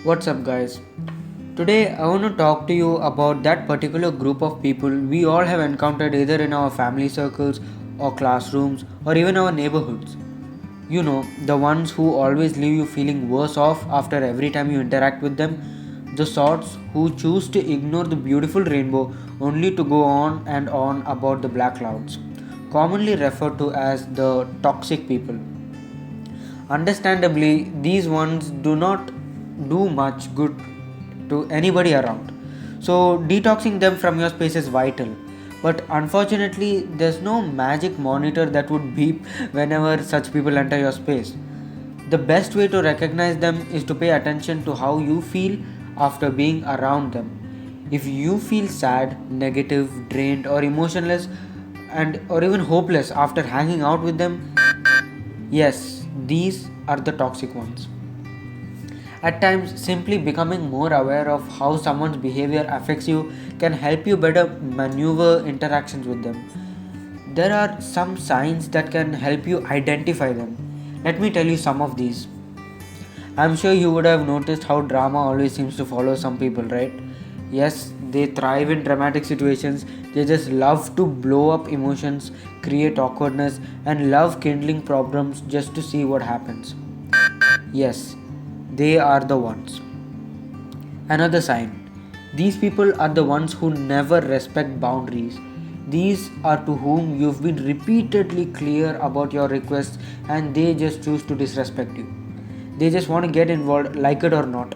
What's up, guys? Today, I want to talk to you about that particular group of people we all have encountered either in our family circles or classrooms or even our neighborhoods. You know, the ones who always leave you feeling worse off after every time you interact with them, the sorts who choose to ignore the beautiful rainbow only to go on and on about the black clouds, commonly referred to as the toxic people. Understandably, these ones do not do much good to anybody around. So, detoxing them from your space is vital. But unfortunately, there's no magic monitor that would beep whenever such people enter your space. The best way to recognize them is to pay attention to how you feel after being around them. If you feel sad, negative, drained, or emotionless, and or even hopeless after hanging out with them, yes, these are the toxic ones. At times, simply becoming more aware of how someone's behavior affects you can help you better maneuver interactions with them. There are some signs that can help you identify them. Let me tell you some of these. I'm sure you would have noticed how drama always seems to follow some people, right? Yes, they thrive in dramatic situations. They just love to blow up emotions, create awkwardness, and love kindling problems just to see what happens. Yes, they are the ones. Another sign. These people are the ones who never respect boundaries. These are to whom you've been repeatedly clear about your requests and they just choose to disrespect you. They just want to get involved, like it or not.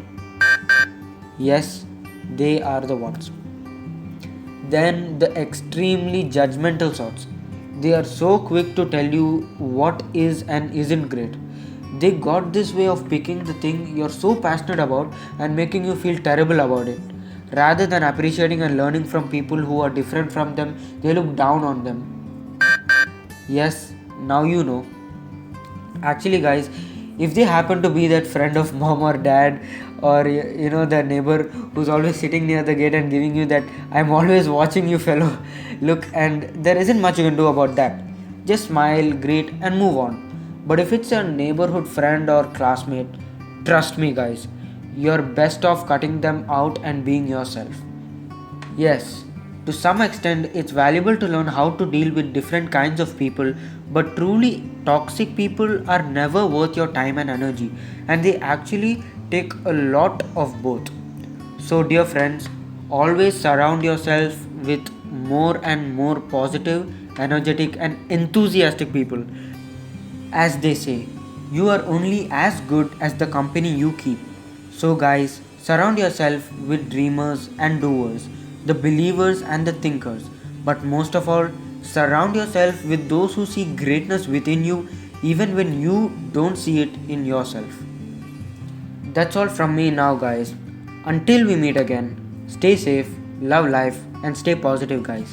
Yes, they are the ones. Then the extremely judgmental sorts. They are so quick to tell you what is and isn't great. They got this way of picking the thing you're so passionate about and making you feel terrible about it. Rather than appreciating and learning from people who are different from them, they look down on them. Yes, now you know. Actually, guys, if they happen to be that friend of mom or dad, or the neighbor who's always sitting near the gate and giving you that I'm always watching you fellow look, and there isn't much you can do about that. Just smile, greet, and move on. But if it's a neighborhood friend or classmate, trust me, guys, you're best off cutting them out and being yourself. Yes, to some extent, it's valuable to learn how to deal with different kinds of people, but truly toxic people are never worth your time and energy, and they actually take a lot of both. So, dear friends, always surround yourself with more and more positive, energetic, and enthusiastic people. As they say, you are only as good as the company you keep. So, guys, surround yourself with dreamers and doers, the believers and the thinkers. But most of all, surround yourself with those who see greatness within you even when you don't see it in yourself. That's all from me now, guys. Until we meet again, stay safe, love life, and stay positive, guys.